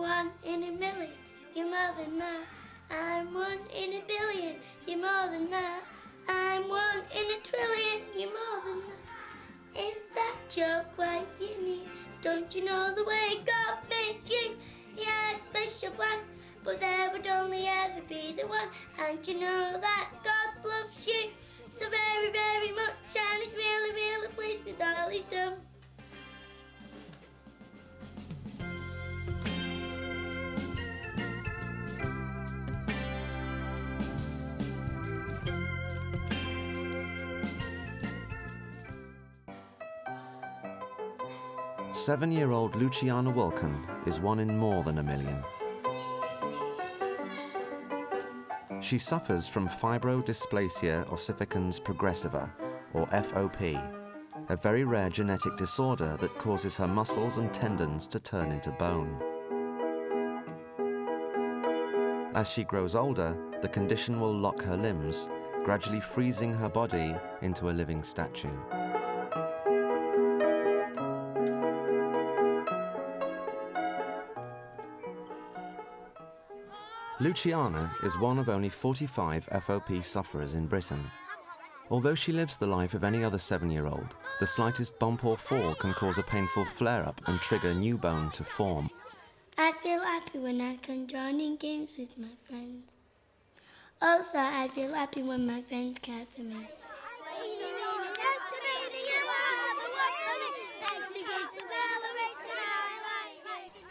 one in a million, you're more than that. I'm one in a billion, you're more than that. I'm one in a trillion, you're more than that. In fact, you're quite unique. Don't you know the way God made you? He had a special plan, but there would only ever be the one. And you know that God loves you so very, very much, and he's really, really pleased with all he's done. Seven-year-old Luchiana Wilken is one in more than a million. She suffers from Fibrodysplasia Ossificans Progressiva, or FOP, a very rare genetic disorder that causes her muscles and tendons to turn into bone. As she grows older, the condition will lock her limbs, gradually freezing her body into a living statue. Luchiana is one of only 45 FOP sufferers in Britain. Although she lives the life of any other 7-year-old, the slightest bump or fall can cause a painful flare-up and trigger new bone to form. I feel happy when I can join in games with my friends. Also, I feel happy when my friends care for me.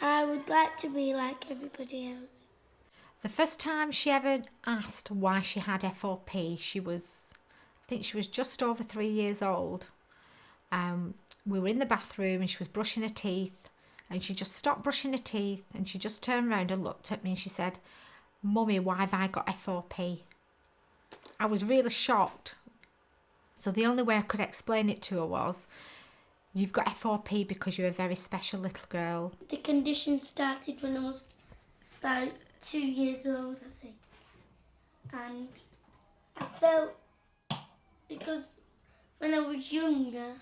I would like to be like everybody else. The first time she ever asked why she had FOP, I think she was just over 3 years old. We were in the bathroom and she was brushing her teeth, and she just stopped brushing her teeth and she just turned around and looked at me and she said, "Mummy, why have I got FOP?" I was really shocked. So the only way I could explain it to her was, "You've got FOP because you're a very special little girl." The condition started when I was about 2 years old, I think. And I felt, because when I was younger,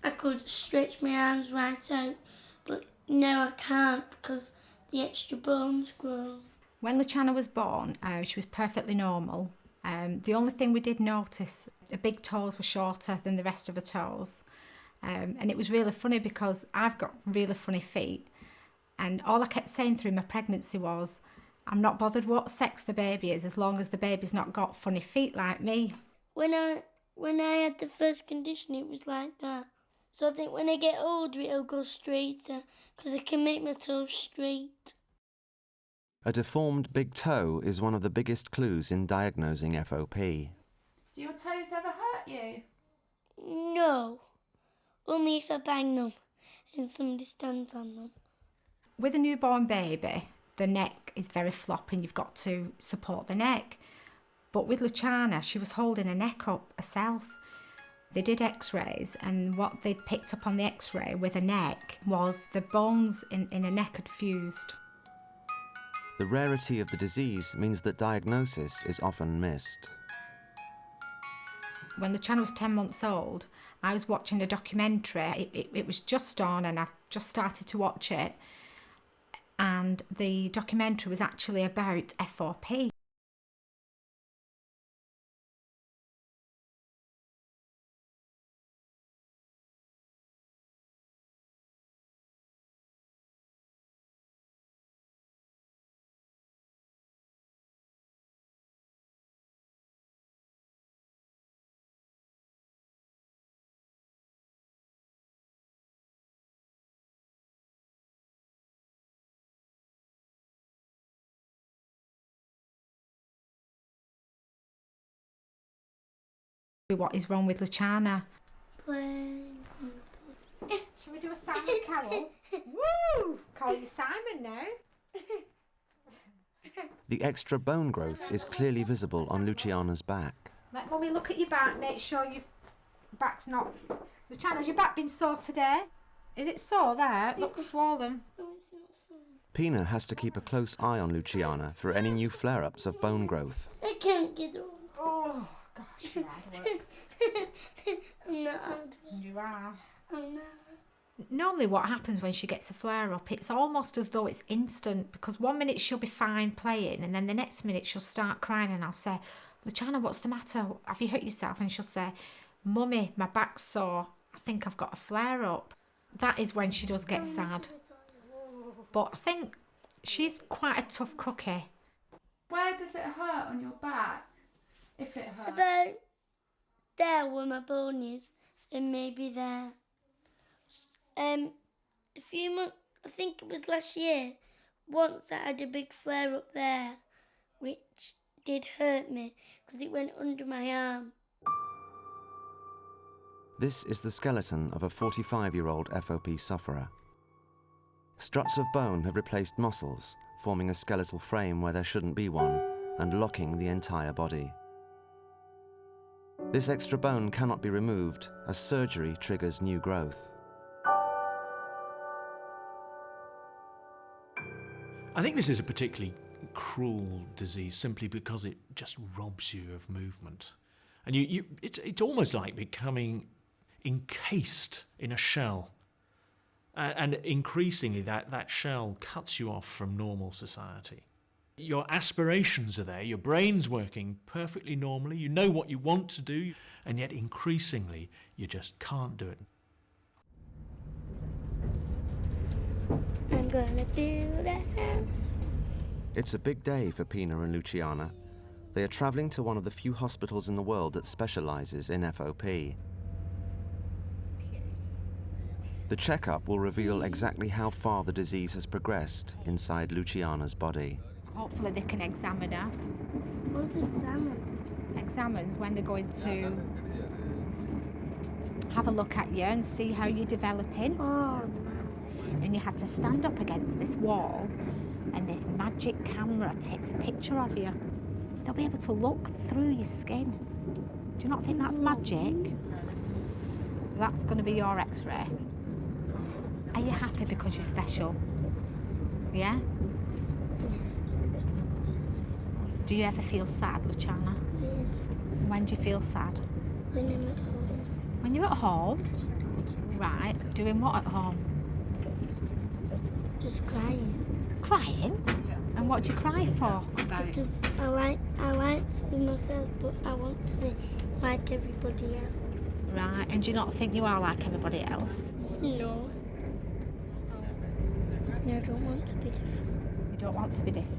I could stretch my arms right out, but now I can't because the extra bones grow. When Luchiana was born, she was perfectly normal. The only thing we did notice, her big toes were shorter than the rest of her toes. And it was really funny because I've got really funny feet. And all I kept saying through my pregnancy was, "I'm not bothered what sex the baby is, as long as the baby's not got funny feet like me." When I had the first condition, it was like that. So I think when I get older, it'll go straighter, because I can make my toes straight. A deformed big toe is one of the biggest clues in diagnosing FOP. Do your toes ever hurt you? No, only if I bang them and somebody stands on them. With a newborn baby, the neck is very floppy and you've got to support the neck. But with Luchiana, she was holding her neck up herself. They did x-rays, and what they'd picked up on the x-ray with her neck was the bones in her neck had fused. The rarity of the disease means that diagnosis is often missed. When Luchiana was 10 months old, I was watching a documentary. It was just on and I've just started to watch it. And the documentary was actually about FOP. What is wrong with Luchiana? Playing. Shall we do a Simon Cowell? Woo! Call you Simon now. The extra bone growth is clearly visible on Luchiana's back. Let Mummy look at your back, make sure your back's not... Luchiana, has your back been sore today? Is it sore there? It looks swollen. No, it's not so. Pina has to keep a close eye on Luchiana for any new flare-ups of bone growth. I can't get on. Oh, gosh, you're hard work. I'm not hard work. You are. I'm not. Normally what happens when she gets a flare-up, it's almost as though it's instant, because 1 minute she'll be fine playing and then the next minute she'll start crying, and I'll say, Luchiana, what's the matter? Have you hurt yourself? And she'll say, Mummy, my back's sore. I think I've got a flare-up. That is when she does get sad. But I think she's quite a tough cookie. Where does it hurt on your back? If it hurts? About there where my bone is, and maybe there. A few months, I think it was last year, once I had a big flare up there, which did hurt me because it went under my arm. This is the skeleton of a 45-year-old FOP sufferer. Struts of bone have replaced muscles, forming a skeletal frame where there shouldn't be one, and locking the entire body. This extra bone cannot be removed, as surgery triggers new growth. I think this is a particularly cruel disease simply because it just robs you of movement. And it's almost like becoming encased in a shell. And increasingly that shell cuts you off from normal society. Your aspirations are there, your brain's working perfectly normally, you know what you want to do, and yet increasingly you just can't do it. I'm gonna build a house. It's a big day for Pina and Luchiana. They are travelling to one of the few hospitals in the world that specialises in FOP. The checkup will reveal exactly how far the disease has progressed inside Luchiana's body. Hopefully they can examine her. What's examine? Examines when they're going to have a look at you and see how you're developing. Oh, And you have to stand up against this wall and this magic camera takes a picture of you. They'll be able to look through your skin. Do you not think that's magic? That's going to be your x-ray. Are you happy because you're special? Yeah? Do you ever feel sad, Luchiana? yeah. When do you feel sad? When I'm at home. When you're at home? Right. Doing what at home? Just crying. Crying? And what do you cry for? Because I like to be myself, but I want to be like everybody else. Right. And do you not think you are like everybody else? No. No, I don't want to be different. You don't want to be different.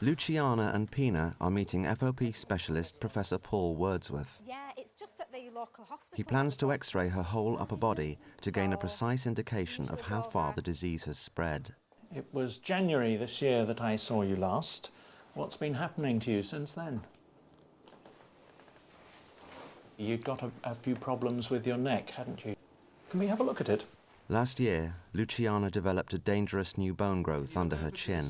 Luchiana and Pina are meeting FOP specialist Professor Paul Wordsworth. Yeah, it's just at the local hospital. He plans to x-ray her whole upper body to gain a precise indication of how far the disease has spread. It was January this year that I saw you last. What's been happening to you since then? You'd got a few problems with your neck, hadn't you? Can we have a look at it? Last year, Luchiana developed a dangerous new bone growth under her chin.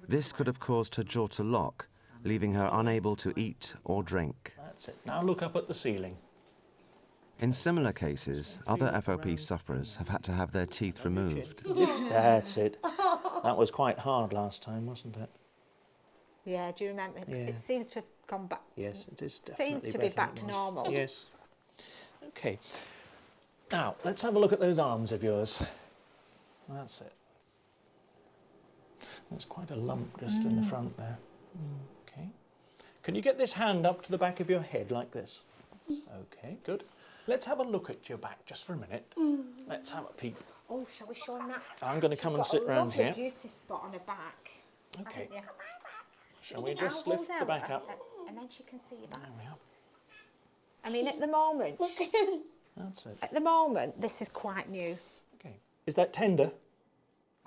This could have caused her jaw to lock, leaving her unable to eat or drink. That's it. Now look up at the ceiling. In similar cases, other FOP sufferers have had to have their teeth removed. That's it. That was quite hard last time, wasn't it? Yeah, do you remember? Yeah. It seems to have gone back. Yes, it is definitely Seems to be better back than to it was. normal. Yes. Okay. Now, let's have a look at those arms of yours. That's it. There's quite a lump just in the front there. Okay. Can you get this hand up to the back of your head like this? Okay, good. Let's have a look at your back just for a minute. Let's have a peek. Oh, shall we show them that? I'm going to come and sit round here. Beauty spot on her back. Okay. haven't you? Shall we Now just hold lift the out back up? and then she can see your back. There we are. I mean, at the moment, That's it. at the moment, this is quite new. Okay. Is that tender?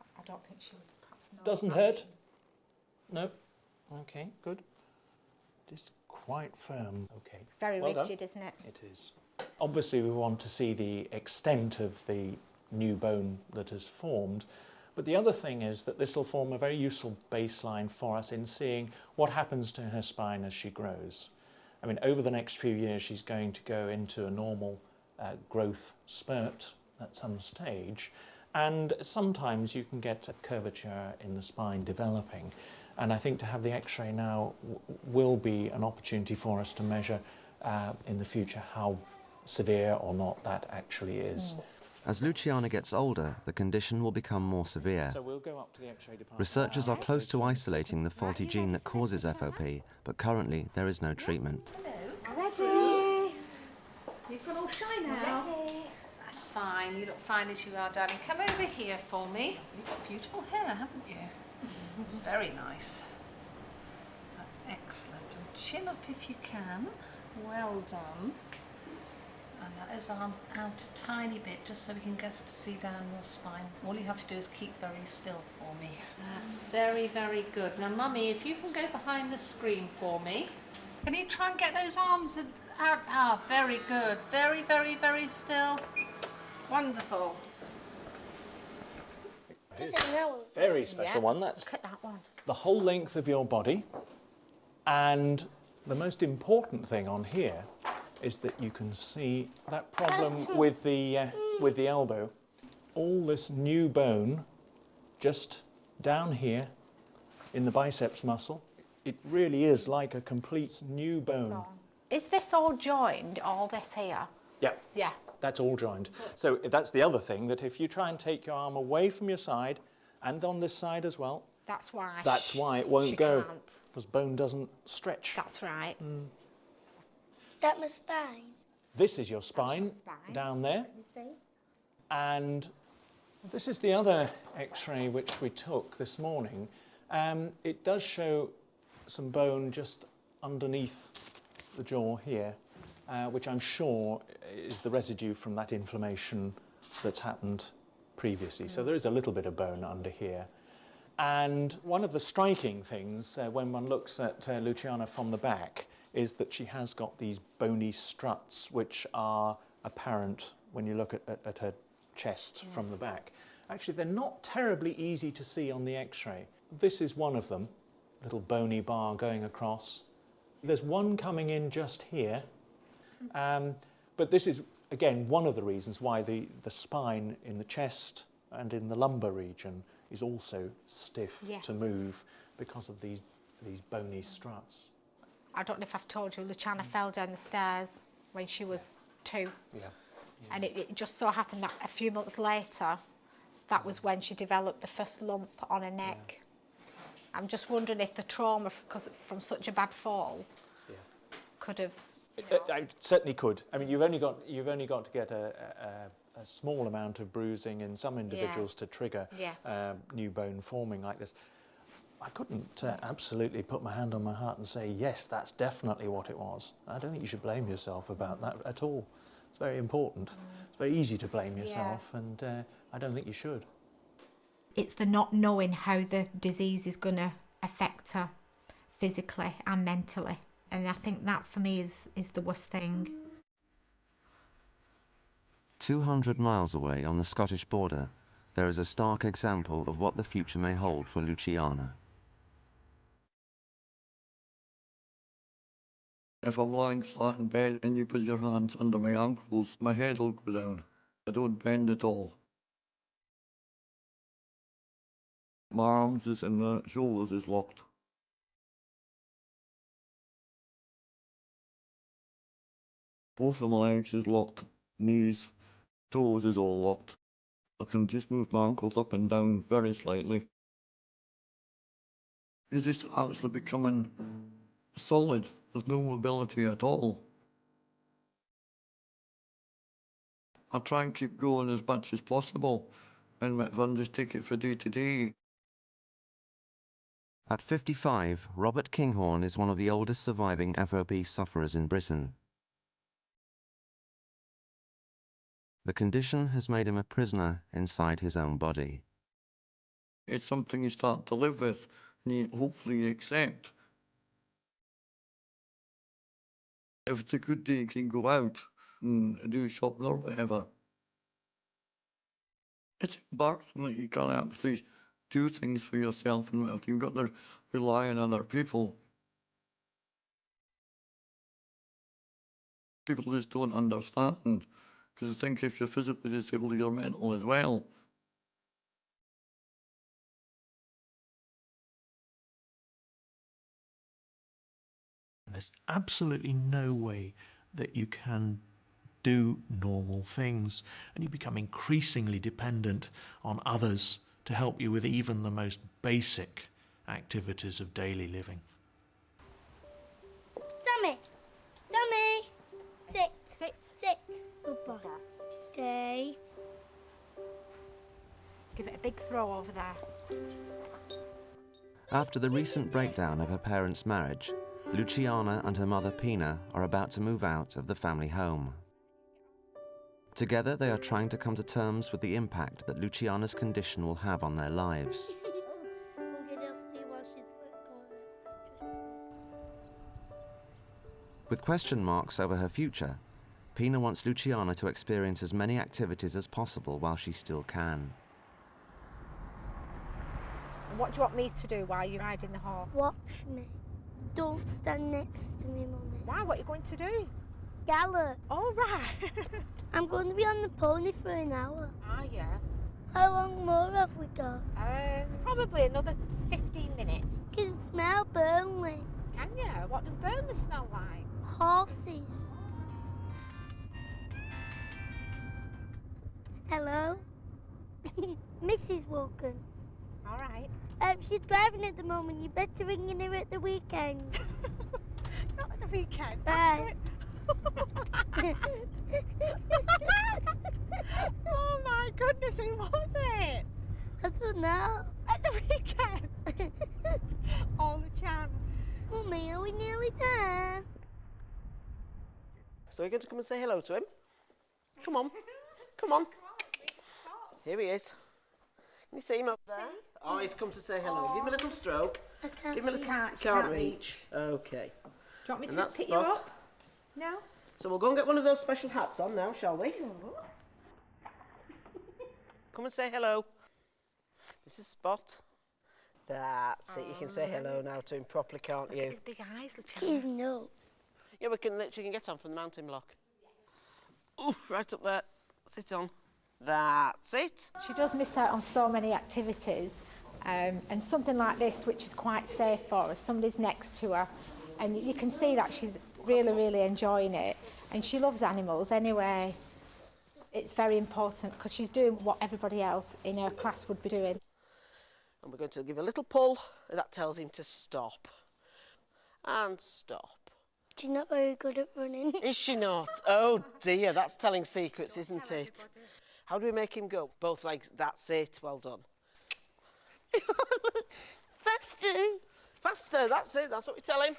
I don't think she would perhaps know. Doesn't hurt? No? Okay, good. It is quite firm. Okay. It's very Well done. rigid, isn't it? It is. Obviously, we want to see the extent of the new bone that has formed. But the other thing is that this will form a very useful baseline for us in seeing what happens to her spine as she grows. I mean, over the next few years, she's going to go into a normal growth spurt at some stage. And sometimes you can get a curvature in the spine developing. And I think to have the X-ray now will be an opportunity for us to measure in the future how severe or not that actually is. As Luchiana gets older, the condition will become more severe. So we'll go up to the X-ray department. Researchers are close to isolating the faulty gene that causes FOP, but currently there is no treatment. Ready? You've got all shy now. Ready? That's fine. You look fine as you are, darling. Come over here for me. You've got beautiful hair, haven't you? Very nice. That's excellent. And chin up if you can. Well done. And let those arms out a tiny bit, just so we can get to see down your spine. All you have to do is keep very still for me. That's very, very good. Now, Mummy, if you can go behind the screen for me. Can you try and get those arms out? Ah, very good. Very, very, very still. Wonderful. Very special one. That's Look at that one. the whole length of your body. And the most important thing on here is that you can see that problem with the elbow. All this new bone just down here in the biceps muscle. It really is like a complete new bone. Is this all joined, all this here? Yeah. Yeah. That's all joined. So that's the other thing, that if you try and take your arm away from your side, and on this side as well, That's why. that's why it won't she go, can't. because bone doesn't stretch. That's right. Is that my spine? This is your spine, spine. down there. You see? And this is the other X-ray which we took this morning. It does show some bone just underneath the jaw here, which I'm sure is the residue from that inflammation that's happened previously. So there is a little bit of bone under here. And one of the striking things when one looks at Luchiana from the back is that she has got these bony struts which are apparent when you look at her chest from the back. Actually, they're not terribly easy to see on the X-ray. This is one of them, little bony bar going across. There's one coming in just here, but this is, again, one of the reasons why the spine in the chest and in the lumbar region is also stiff to move, because of these bony struts. I don't know if I've told you, Luchiana fell down the stairs when she was 2. Yeah. And it just so happened that a few months later, that was when she developed the first lump on her neck. I'm just wondering if the trauma, because from such a bad fall, could have. It certainly could. I mean, you've only got to get a small amount of bruising in some individuals to trigger new bone forming like this. I couldn't absolutely put my hand on my heart and say, yes, that's definitely what it was. I don't think you should blame yourself about that at all. It's very important. It's very easy to blame yourself, and I don't think you should. It's the not knowing how the disease is going to affect her physically and mentally. And I think that, for me, is the worst thing. 200 miles away on the Scottish border, there is a stark example of what the future may hold for Luchiana. If I'm lying flat in bed and you put your hands under my ankles, my head will go down. I don't bend at all. My arms is and the shoulders is locked. Both of my legs is locked. Knees, toes is all locked. I can just move my ankles up and down very slightly. It's just actually becoming solid. There's no mobility at all. I try and keep going as much as possible, and if I just take it for day to day. At 55, Robert Kinghorn is one of the oldest surviving FOP sufferers in Britain. The condition has made him a prisoner inside his own body. It's something you start to live with, and you hopefully accept. If it's a good day, you can go out and do shopping or whatever. It's embarrassing that you can't actually do things for yourself, and whatever. You've got to rely on other people. People just don't understand, because they think if you're physically disabled, you're mental as well. There's absolutely no way that you can do normal things, and you become increasingly dependent on others to help you with even the most basic activities of daily living. Sammy! Sammy! Sit! Sit. Sit! Good boy. Stay. Give it a big throw over there. After the recent breakdown of her parents' marriage, Luchiana and her mother Pina are about to move out of the family home. Together, they are trying to come to terms with the impact that Luchiana's condition will have on their lives. With question marks over her future, Pina wants Luchiana to experience as many activities as possible while she still can. What do you want me to do while you're riding the horse? Watch me. Don't stand next to me, Mummy. Why? What are you going to do? Gallop. Oh, right. I'm going to be on the pony for an hour. Are you? How long more have we got? Probably another 15 minutes. I can smell Burnley. Can you? What does Burnley smell like? Horses. Hello? Mrs. Wilkin. All right. She's driving at the moment. You better ring in her at the weekend. Not at the weekend. Bye. Oh my goodness, who was it? I don't know. At the weekend. Oh, Luchiana. Mummy, are we nearly there? So we're going to come and say hello to him. Come on. Come on. Here he is. Can you see him up there? Oh, he's come to say hello. Give him a little stroke. I can't. Give him a little... Can't reach. Okay. Do you want me And to that's pick Spot. you up? No? So we'll go and get one of those special hats on now, shall we? Come and say hello. This is Spot. That's it. You can say hello now to him properly, can't you? His big eyes, He's Luchiana. no. Yeah, we can literally get on from the mountain block. Ooh, right up there. Sit on. That's it. She does miss out on so many activities, and something like this, which is quite safe for her, somebody's next to her, and you can see that she's really, really enjoying it, and she loves animals anyway. It's very important because she's doing what everybody else in her class would be doing. And we're going to give a little pull, and that tells him to stop. And stop. She's not very good at running. Is she not? Oh dear, that's telling secrets, isn't it? How do we make him go? Both legs, that's it, well done. Faster. Faster, that's it, that's what we tell him.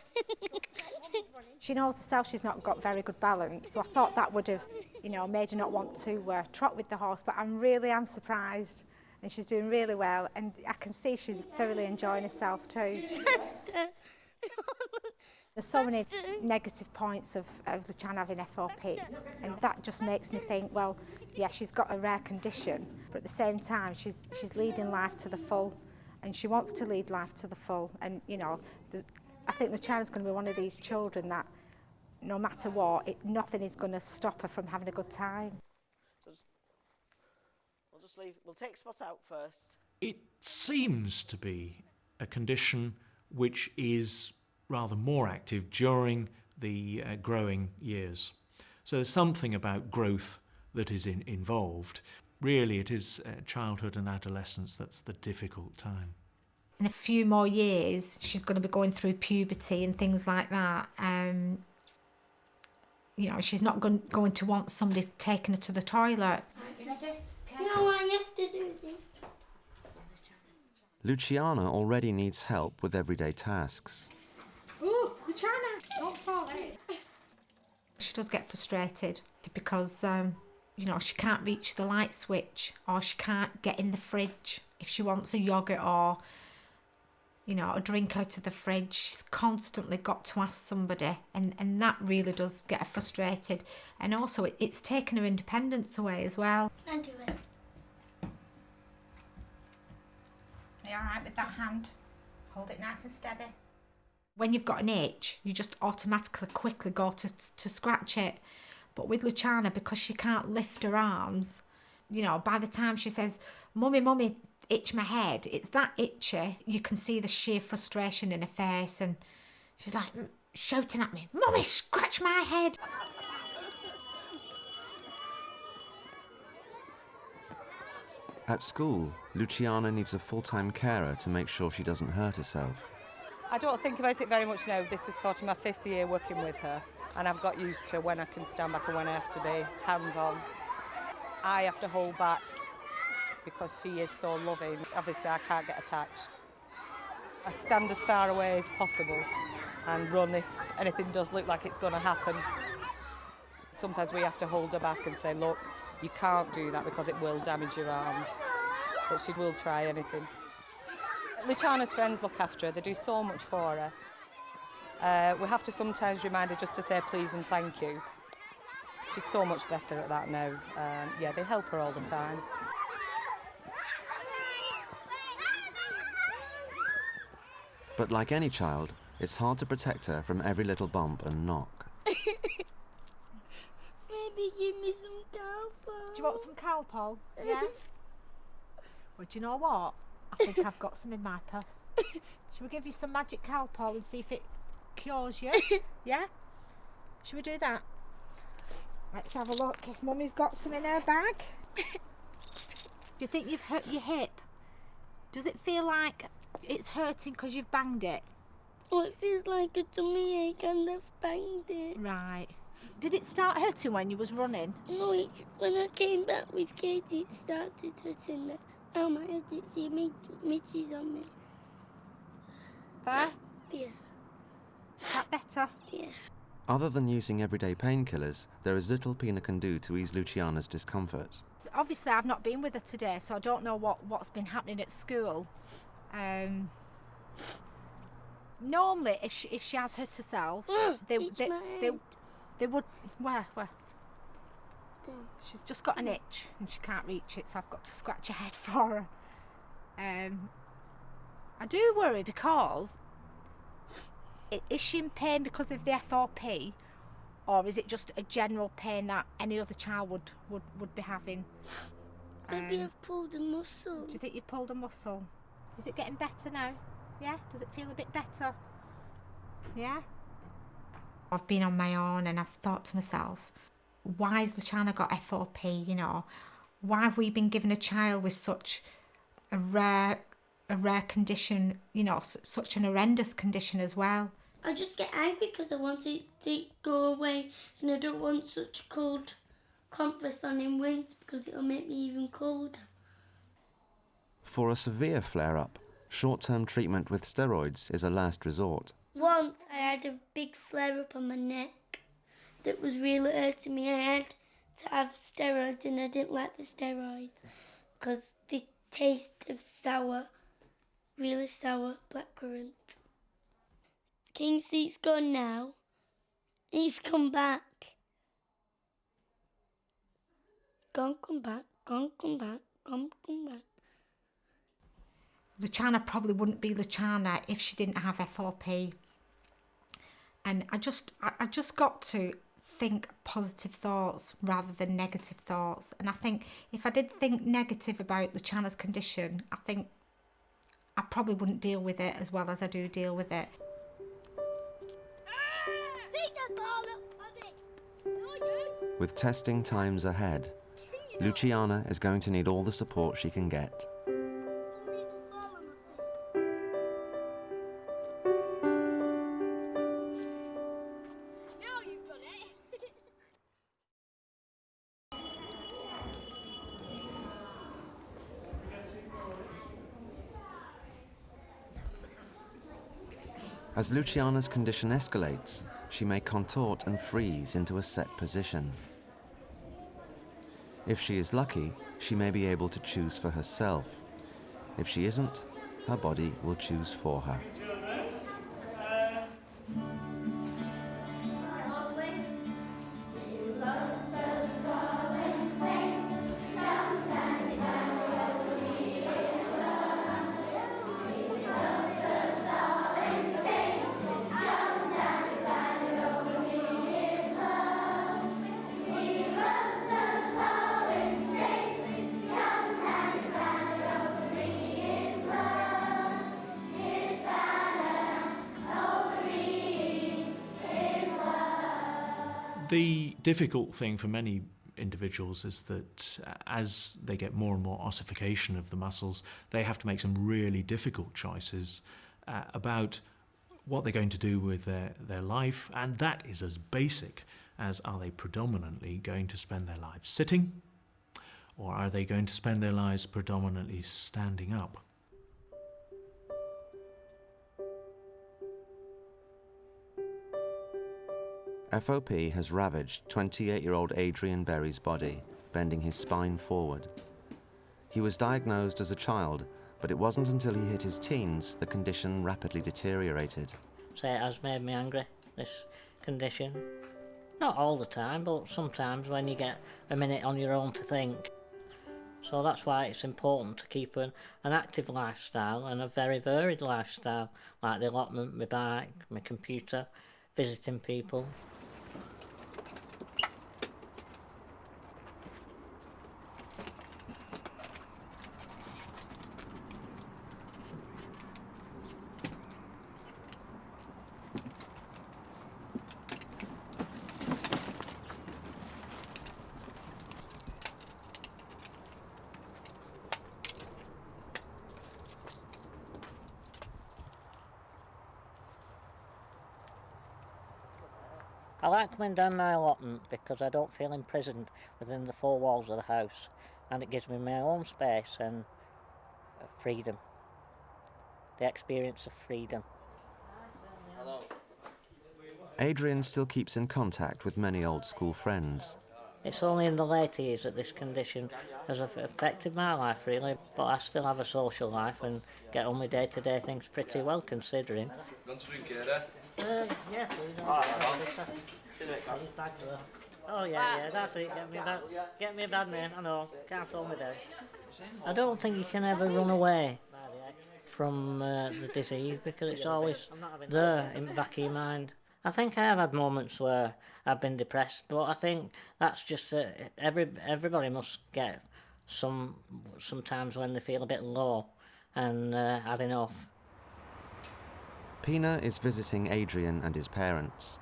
She knows herself she's not got very good balance, so I thought that would have, made her not want to trot with the horse, but I'm surprised. And she's doing really well, and I can see she's thoroughly enjoying herself too. Faster. There's so many negative points of Luchiana having FOP, and that just makes me think, well, yeah, she's got a rare condition, but at the same time, she's leading life to the full, and she wants to lead life to the full. And I think Luchiana's going to be one of these children that, no matter what, nothing is going to stop her from having a good time. So we'll just leave. We'll take Spot out first. It seems to be a condition which is rather more active during the growing years. So there's something about growth that is involved. Really, it is childhood and adolescence that's the difficult time. In a few more years, she's going to be going through puberty and things like that. She's not going to want somebody taking her to the toilet. No, I have to do this. Luchiana already needs help with everyday tasks. Ooh, Luchiana, don't fall in. She does get frustrated because, she can't reach the light switch, or she can't get in the fridge if she wants a yoghurt or, a drink out of the fridge. She's constantly got to ask somebody, and that really does get her frustrated. And also, it's taken her independence away as well. I do it. Are you all right with that hand? Hold it nice and steady. When you've got an itch, you just automatically quickly go to scratch it. But with Luchiana, because she can't lift her arms, by the time she says, Mummy, itch my head, it's that itchy. You can see the sheer frustration in her face, and she's like, shouting at me, "Mummy, scratch my head!" At school, Luchiana needs a full-time carer to make sure she doesn't hurt herself. I don't think about it very much now. This is sort of my 5th year working with her, and I've got used to when I can stand back and when I have to be hands-on. I have to hold back because she is so loving. Obviously, I can't get attached. I stand as far away as possible and run if anything does look like it's going to happen. Sometimes we have to hold her back and say, look, you can't do that because it will damage your arms. But she will try anything. Luchiana's friends look after her. They do so much for her. We have to sometimes remind her just to say please and thank you. She's so much better at that now. Yeah, they help her all the time. But like any child, it's hard to protect her from every little bump and knock. Maybe give me some Calpol. Do you want some Calpol? Yeah? Well, do you know what? I think I've got some in my purse. Shall we give you some magic Calpol and see if it cures you? Yeah? Shall we do that? Let's have a look if Mummy's got some in her bag. Do you think you've hurt your hip? Does it feel like it's hurting because you've banged it? Oh, it feels like a tummy ache and I've banged it. Right. Did it start hurting when you was running? No, when I came back with Katie, it started hurting there. Oh my head, it's midges on me. There? Yeah. Is that better? Yeah. Other than using everyday painkillers, there is little Pina can do to ease Luchiana's discomfort. Obviously, I've not been with her today, so I don't know what's been happening at school. Normally, if she has hurt herself, they would. Where? There. She's just got an itch and she can't reach it, so I've got to scratch her head for her. I do worry because is she in pain because of the FOP, or is it just a general pain that any other child would be having? Maybe I've pulled a muscle. Do you think you've pulled a muscle? Is it getting better now? Yeah? Does it feel a bit better? Yeah? I've been on my own and I've thought to myself, why has Luchiana got FOP, you know? Why have we been given a child with such a rare condition, you know, such an horrendous condition as well? I just get angry because I want it to go away and I don't want such cold compress on in winter because it'll make me even colder. For a severe flare-up, short-term treatment with steroids is a last resort. Once I had a big flare-up on my neck that was really hurting me. I had to have steroids and I didn't like the steroids because the taste of sour, really sour blackcurrant. Can you see it's gone now? It's come back. Gone, come back, gone, come back, gone, come back. Luchiana probably wouldn't be Luchiana if she didn't have FOP. And I just got to think positive thoughts rather than negative thoughts. And I think if I did think negative about Luchiana's condition, I think I probably wouldn't deal with it as well as I do deal with it. With testing times ahead, Luchiana is going to need all the support she can get. As Luchiana's condition escalates, she may contort and freeze into a set position. If she is lucky, she may be able to choose for herself. If she isn't, her body will choose for her. The difficult thing for many individuals is that as they get more and more ossification of the muscles, they have to make some really difficult choices about what they're going to do with their life, and that is as basic as, are they predominantly going to spend their lives sitting, or are they going to spend their lives predominantly standing up? FOP has ravaged 28-year-old Adrian Berry's body, bending his spine forward. He was diagnosed as a child, but it wasn't until he hit his teens the condition rapidly deteriorated. So it has made me angry, this condition. Not all the time, but sometimes when you get a minute on your own to think. So that's why it's important to keep an active lifestyle and a very varied lifestyle, like the allotment, my bike, my computer, visiting people. I like coming down my allotment because I don't feel imprisoned within the four walls of the house, and it gives me my own space and freedom, the experience of freedom. Hello. Adrian still keeps in contact with many old school friends. It's only in the late years that this condition has affected my life really, but I still have a social life and get on with day-to-day things pretty well considering. Yeah, please. Oh yeah, that's it. Get me a bad name. I know, can't hold me down. I don't think you can ever run away from the disease because it's always there in the back of your mind. I think I have had moments where I've been depressed, but I think that's just everybody must get sometimes when they feel a bit low and had enough. Pina is visiting Adrian and his parents.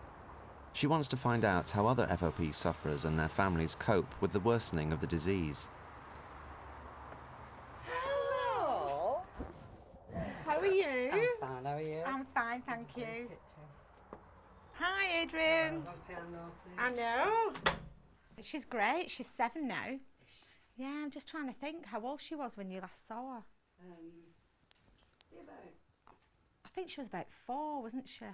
She wants to find out how other FOP sufferers and their families cope with the worsening of the disease. Hello. How are you? I'm fine, how are you? I'm fine, thank you. Hi, Adrian. Long time no see. I know. She's great. She's 7 now. Yeah, I'm just trying to think how old she was when you last saw her. I think she was about 4, wasn't she?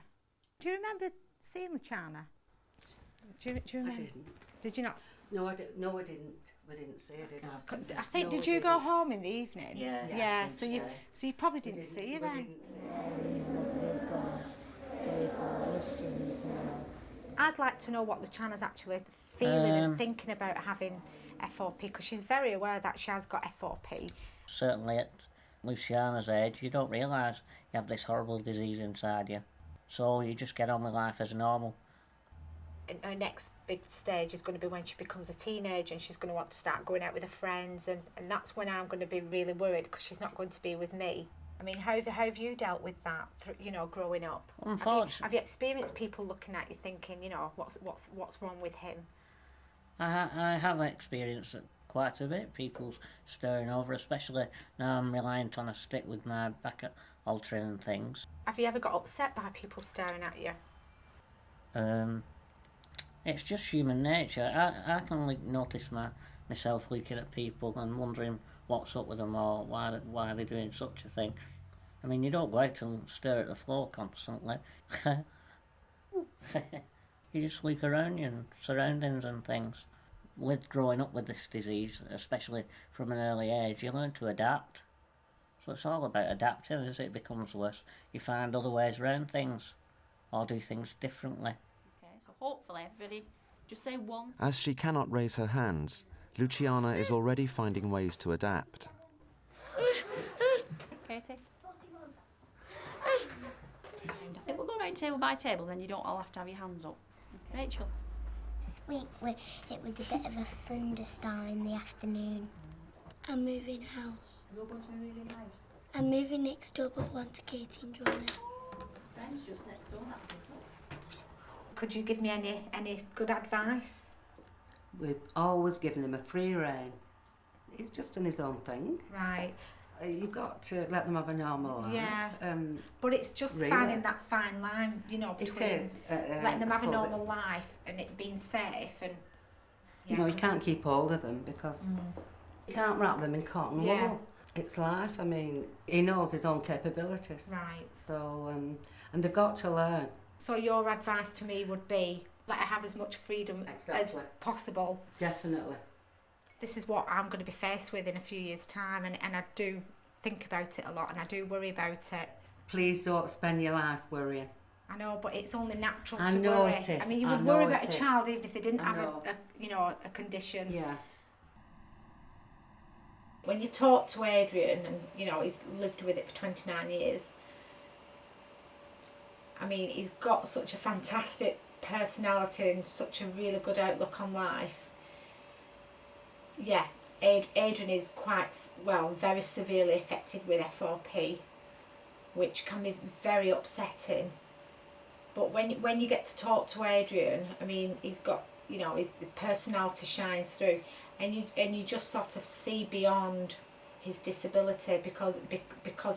Do you remember seeing Luchiana? Do you remember? I didn't. Did you not? No, I didn't. We didn't see her, did I? I think. No, did we you go didn't. home in the evening? Yeah. So you probably didn't see her then. We didn't see her. I'd like to know what Luchiana's actually feeling and thinking about having FOP, because she's very aware that she has got FOP. Certainly at Luchiana's age, you don't realise you have this horrible disease inside you. So you just get on with life as normal. And her next big stage is going to be when she becomes a teenager and she's going to want to start going out with her friends, and that's when I'm going to be really worried because she's not going to be with me. I mean, how have you dealt with that, growing up? Unfortunately, have you experienced people looking at you thinking, what's wrong with him? I have experienced it quite a bit, people staring over, especially now I'm reliant on a stick with my back at altering and things. Have you ever got upset by people staring at you? It's just human nature. I can notice myself looking at people and wondering what's up with them or why they're doing such a thing. I mean, you don't go out and stare at the floor constantly. You just look around you and surroundings and things. With growing up with this disease, especially from an early age, you learn to adapt. So it's all about adapting. As it becomes worse, you find other ways around things or do things differently. Okay, so hopefully everybody just say one. As she cannot raise her hands, Luchiana is already finding ways to adapt. Katie. I think we'll go round table by table, then you don't all have to have your hands up. Okay. Rachel. This week it was a bit of a thunderstorm in the afternoon. I'm moving house. You're going to be moving house? I'm moving next door but one to Katie and Joanna. Friends just next door, that's good. Could you give me any good advice? We've always given him a free rein. He's just done his own thing. Right. You've got to let them have a normal life. Yeah. But it's just really. finding that fine line, you know, between It is. letting them I have a suppose normal life and it being safe and... You know, you can't keep hold of them because you can't wrap them in cotton wool. It's life. I mean, he knows his own capabilities. Right. So, and they've got to learn. So your advice to me would be let her have as much freedom as possible. Definitely. This is what I'm going to be faced with in a few years' time, and I do think about it a lot and I do worry about it. Please don't spend your life worrying. I know, but it's only natural I to know worry. it is. I mean, you I would know worry it about a is. child even if they didn't I have know. a condition. Yeah. When you talk to Adrian, and you know he's lived with it for 29 years. I mean, he's got such a fantastic personality and such a really good outlook on life. Yeah, Adrian is very severely affected with FOP, which can be very upsetting. But when you get to talk to Adrian, I mean, he's got, you know, the personality shines through, and you just sort of see beyond his disability because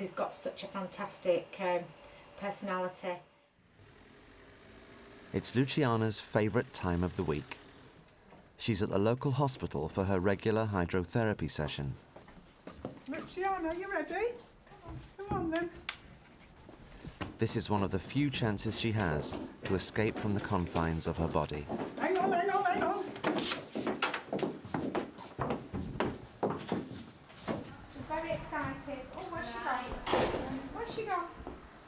he's got such a fantastic personality. It's Luchiana's favourite time of the week. She's at the local hospital for her regular hydrotherapy session. Luchiana, you ready? Come on then. This is one of the few chances she has to escape from the confines of her body. Hang on, hang on, hang on. She's very excited. Oh, where's she gone? Where's she gone?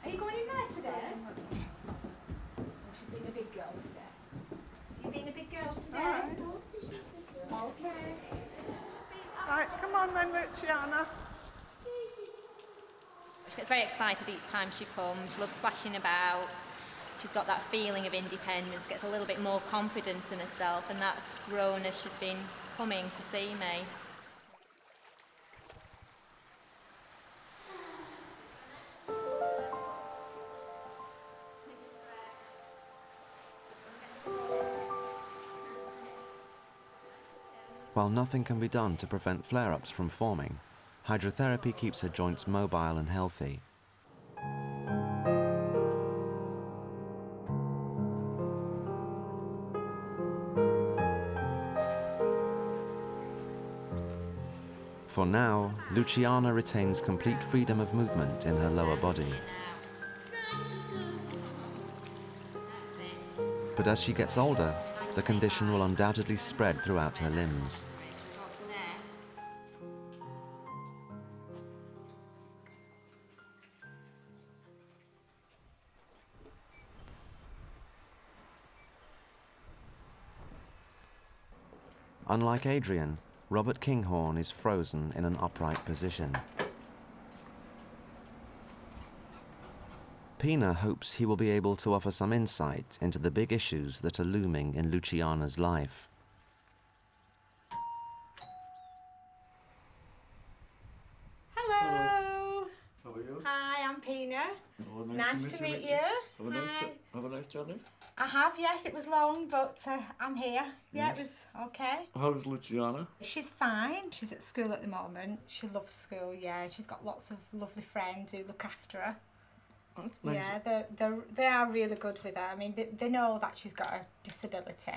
Are you going in there today? Oh, she's been a big girl today. You being a big girl today? All right. Okay. Right, come on then, Luchiana. She gets very excited each time she comes. She loves splashing about. She's got that feeling of independence, gets a little bit more confidence in herself, and that's grown as she's been coming to see me. While nothing can be done to prevent flare-ups from forming, hydrotherapy keeps her joints mobile and healthy. For now, Luchiana retains complete freedom of movement in her lower body. But as she gets older, the condition will undoubtedly spread throughout her limbs. Unlike Adrian, Robert Kinghorn is frozen in an upright position. Pina hopes he will be able to offer some insight into the big issues that are looming in Luchiana's life. Hello. How are you? Hi, I'm Pina. Oh, Nice to meet you. Have a nice journey. I have, yes. It was long, but I'm here. Yeah, Yes. it was okay. How's Luchiana? She's fine. She's at school at the moment. She loves school, yeah. She's got lots of lovely friends who look after her. That's nice. Yeah, they are really good with her. I mean, they know that she's got a disability.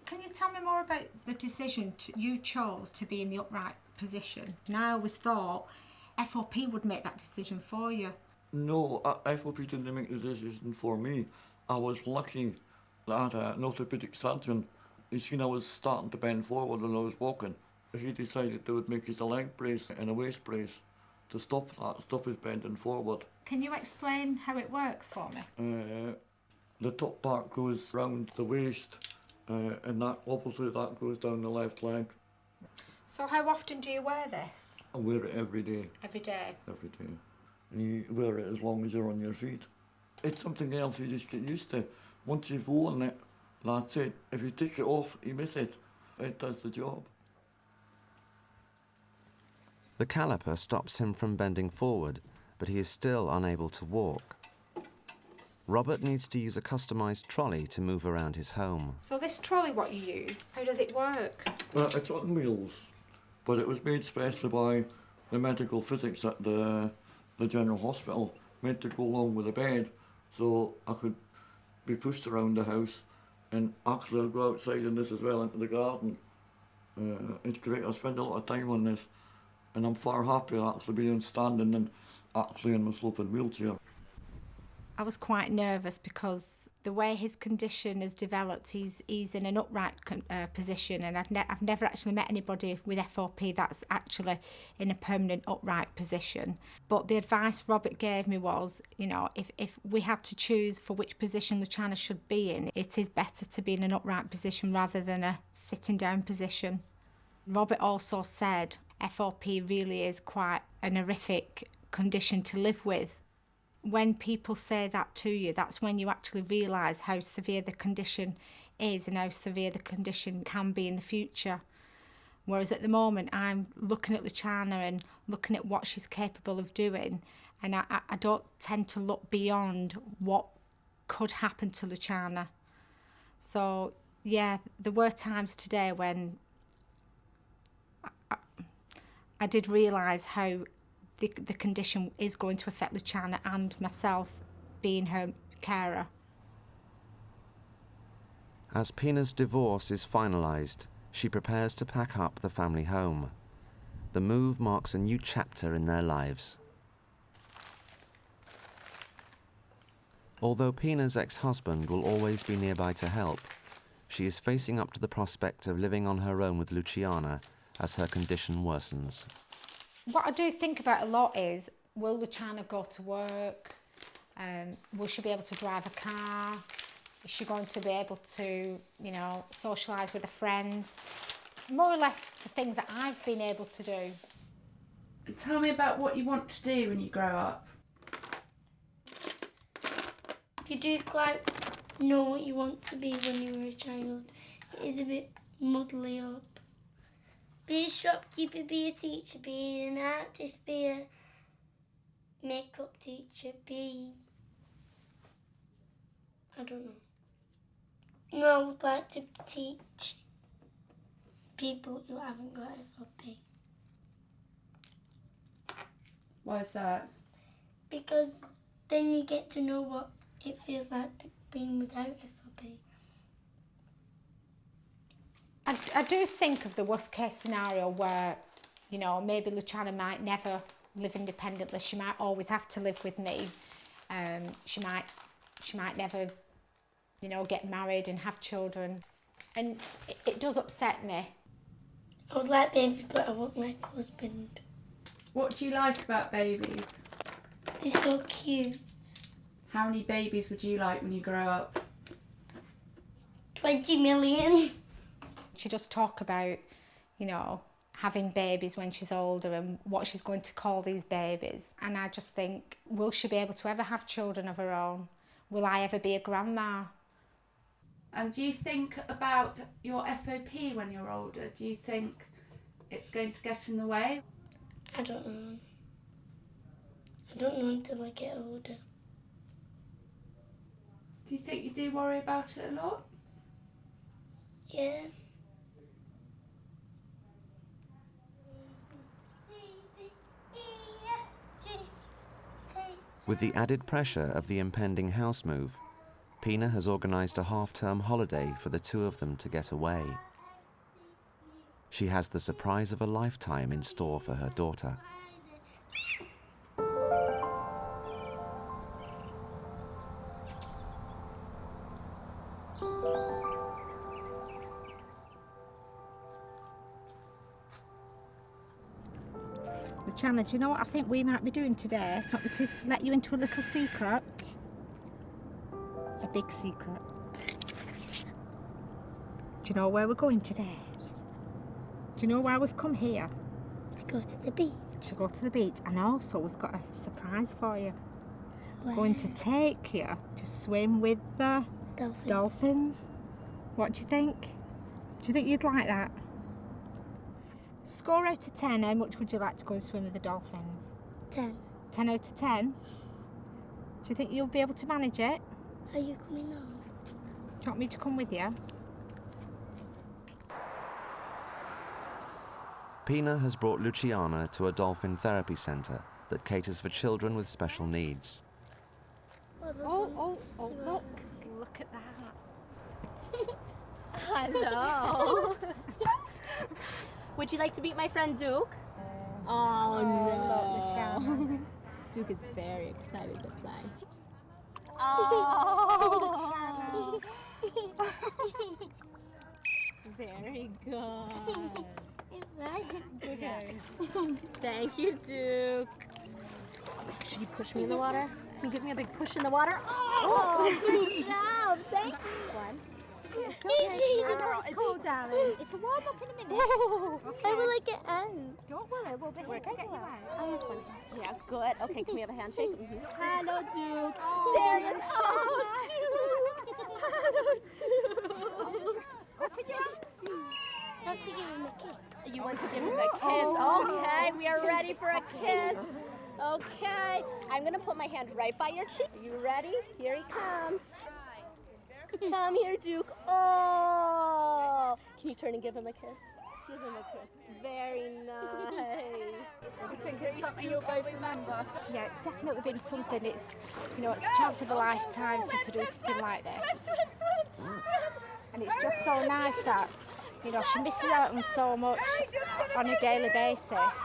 Can you tell me more about the decision you chose to be in the upright position? And I always thought FOP would make that decision for you. No, FOP didn't make the decision for me. I was lucky that an orthopedic surgeon, he seen I was starting to bend forward when I was walking. He decided they would make us a leg brace and a waist brace to stop his bending forward. Can you explain how it works for me? The top part goes round the waist, and that obviously that goes down the left leg. So how often do you wear this? I wear it every day. Every day? Every day. And you wear it as long as you're on your feet. It's something else you just get used to. Once you've worn it, that's it. If you take it off, you miss it. It does the job. The caliper stops him from bending forward, but he is still unable to walk. Robert needs to use a customised trolley to move around his home. So this trolley, what you use, how does it work? Well, it's on wheels, but it was made specially by the medical physics at the General Hospital, meant to go along with the bed, so I could be pushed around the house, and actually I'll go outside in this as well, into the garden. It's great, I spend a lot of time on this, and I'm far happier actually being standing than actually in my sloping wheelchair. I was quite nervous because the way his condition has developed, he's in an upright position, and I've never actually met anybody with FOP that's actually in a permanent upright position. But the advice Robert gave me was, you know, if we had to choose for which position Luchiana should be in, it is better to be in an upright position rather than a sitting down position. Robert also said FOP really is quite an horrific condition to live with. When people say that to you, that's when you actually realise how severe the condition is and how severe the condition can be in the future. Whereas at the moment, I'm looking at Luchiana and looking at what she's capable of doing, and I don't tend to look beyond what could happen to Luchiana. So, yeah, there were times today when I did realise how the condition is going to affect Luchiana and myself being her carer. As Pina's divorce is finalised, she prepares to pack up the family home. The move marks a new chapter in their lives. Although Pina's ex-husband will always be nearby to help, she is facing up to the prospect of living on her own with Luchiana as her condition worsens. What I do think about a lot is, will Luchiana go to work? Will she be able to drive a car? Is she going to be able to, you know, socialise with her friends? More or less the things that I've been able to do. And tell me about what you want to do when you grow up. You do quite know what you want to be when you were a child. It is a bit muddly up. Be a shopkeeper, be a teacher, be an artist, be a makeup teacher, be... I don't know. No, I would like to teach people who haven't got FOP. Why is that? Because then you get to know what it feels like being without FOP. I do think of the worst case scenario where, you know, maybe Luchiana might never live independently. She might always have to live with me. She might never, you know, get married and have children. And it does upset me. I would like babies, but I won't like husband. What do you like about babies? They're so cute. How many babies would you like when you grow up? 20 million. She does talk about, you know, having babies when she's older and what she's going to call these babies. And I just think, will she be able to ever have children of her own? Will I ever be a grandma? And do you think about your FOP when you're older? Do you think it's going to get in the way? I don't know. I don't know until I get older. Do you think you do worry about it a lot? Yeah. With the added pressure of the impending house move, Pina has organised a half-term holiday for the two of them to get away. She has the surprise of a lifetime in store for her daughter. Luchiana, do you know what I think we might be doing today? I want me to let you into a little secret. A big secret. Do you know where we're going today? Do you know why we've come here? To go to the beach. To go to the beach. And also we've got a surprise for you. Where? We're going to take you to swim with the dolphins. What do you think? Do you think you'd like that? Score out of 10, how much would you like to go and swim with the dolphins? 10. 10 out of 10? Do you think you'll be able to manage it? Are you coming home? Do you want me to come with you? Pina has brought Luchiana to a dolphin therapy centre that caters for children with special needs. Oh, look. Look at that. Hello. Would you like to meet my friend Duke? Oh no. Duke is very excited to play. Oh. Very good. Okay. Thank you, Duke. Should you push me in the water? Can you give me a big push in the water? Oh, good job. Thank you. One. It's okay. I know it's cold, darling. It'll warm up in a minute. I will like it out. Don't worry, we'll be here to get you out. I just want to. Yeah, good. Okay, can we have a handshake? Hello, Duke. There he is. Oh, Duke. Hello, Duke. Open your mouth. I have to give him a kiss. You want to give him a kiss? Okay, we are ready for a kiss. Okay, I'm going to put my hand right by your cheek. Are you ready? Here he comes. Come here, Duke. Oh! Can you turn and give him a kiss? Give him a kiss. Very nice. Do you think it's something you'll both remember? Yeah, it's definitely been something. It's, you know, it's a chance of a lifetime for to do something like this. And it's just so nice that, you know, she misses out on so much on a daily basis.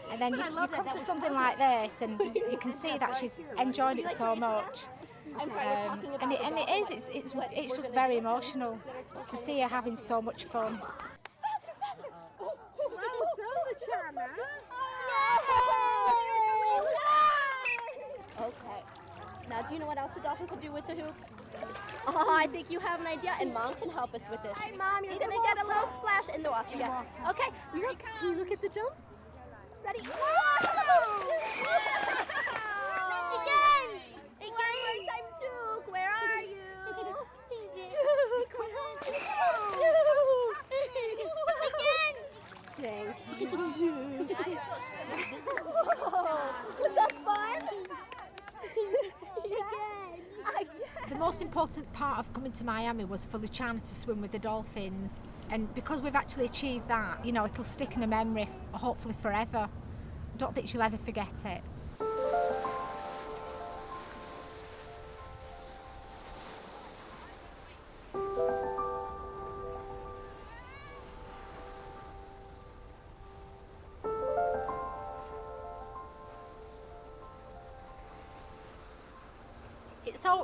And then you come to something like this and you can see that she's enjoying it so much. And it's just very emotional to see her having so much fun. Okay. Now, do you know what else a dolphin could do with the hoop? Oh, I think you have an idea, and Mom can help us with it. Hi, Mom, you're going to get a little splash in the water. Yeah. Okay, can you look at the jumps? Ready? Again! One more time, Duke, where are you? Duke, where are you? Again! Thank you, Duke. Was that fun? The most important part of coming to Miami was for Luchiana to swim with the dolphins, and because we've actually achieved that, you know, it'll stick in her memory hopefully forever. I don't think she'll ever forget it.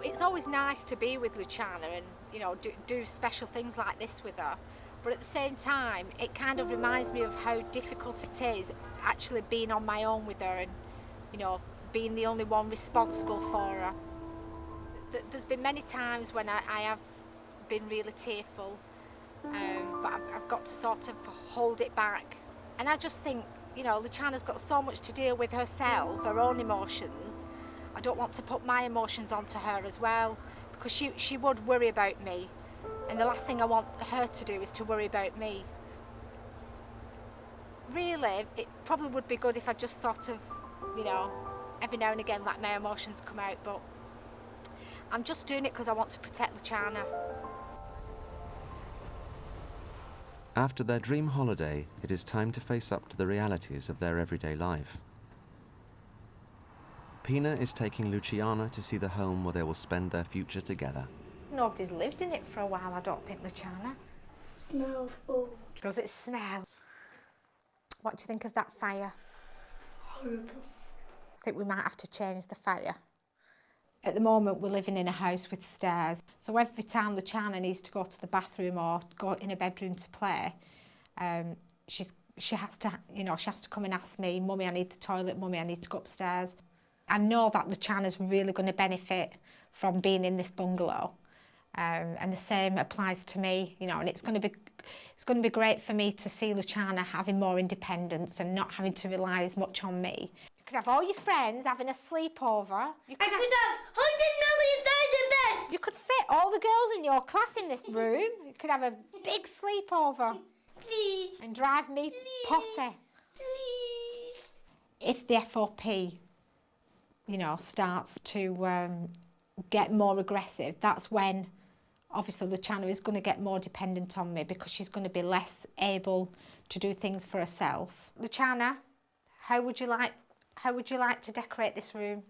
It's always nice to be with Luchiana and, you know, do special things like this with her. But at the same time, it kind of reminds me of how difficult it is actually being on my own with her and, you know, being the only one responsible for her. There's been many times when I have been really tearful, but I've got to sort of hold it back. And I just think, you know, Luchiana's got so much to deal with herself, her own emotions. I don't want to put my emotions onto her as well, because she would worry about me, and the last thing I want her to do is to worry about me. Really, it probably would be good if I just sort of, you know, every now and again let my emotions come out, but I'm just doing it because I want to protect Luchiana. After their dream holiday, it is time to face up to the realities of their everyday life. Pina is taking Luchiana to see the home where they will spend their future together. Nobody's lived in it for a while, I don't think, Luchiana. Smells old. Does it smell? What do you think of that fire? Horrible. I think we might have to change the fire. At the moment, we're living in a house with stairs, so every time Luchiana needs to go to the bathroom or go in a bedroom to play, she has to, you know, she has to come and ask me, Mummy, I need the toilet, Mummy, I need to go upstairs. I know that Luchiana's really going to benefit from being in this bungalow, and the same applies to me, you know, and it's going to be great for me to see Luchiana having more independence and not having to rely as much on me. You could have all your friends having a sleepover. I could have 100 million thousand beds. You could fit all the girls in your class in this room. You could have a big sleepover. Please. And drive me potty. Please. If the FOP, you know, starts to get more aggressive, that's when obviously Luchiana is going to get more dependent on me, because she's going to be less able to do things for herself. Luchiana, how would you like to decorate this room?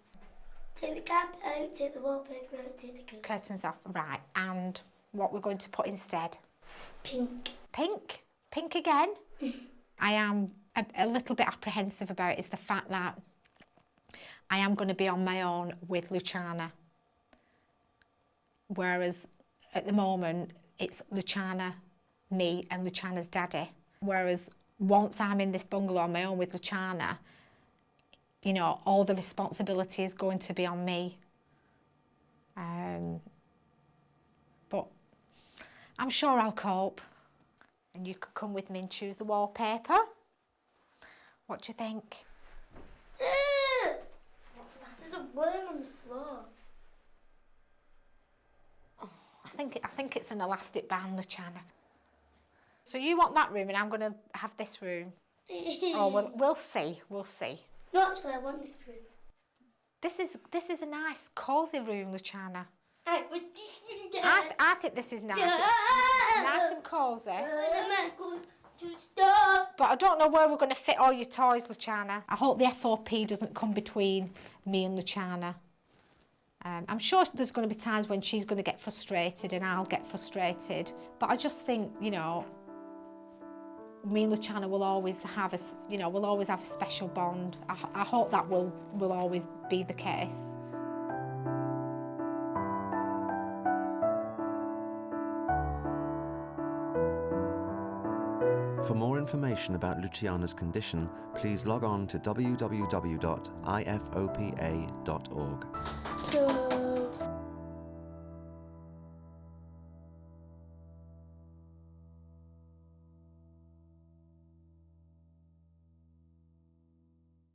Take the carpet out, take the wallpaper out, take the Curtains off, right. And what we're going to put instead? Pink. Pink? Pink again? I am a little bit apprehensive about is the fact that I am going to be on my own with Luchiana. Whereas at the moment, it's Luchiana, me and Luchiana's daddy. Whereas once I'm in this bungalow on my own with Luchiana, you know, all the responsibility is going to be on me. But I'm sure I'll cope. And you could come with me and choose the wallpaper. What do you think? What's the matter? There's a worm on the floor. Oh, I think it's an elastic band, Luchiana. So you want that room and I'm going to have this room? Oh, we'll see. We'll see. No, actually, I want this room. This is a nice, cosy room, Luchiana. I I think this is nice. It's nice and cosy. But I don't know where we're going to fit all your toys, Luchiana. I hope the FOP doesn't come between me and Luchiana. I'm sure there's going to be times when she's going to get frustrated and I'll get frustrated. But I just think, you know, me and Luchiana will always have a special bond. I hope that will always be the case. For more information about Luchiana's condition, please log on to www.ifopa.org.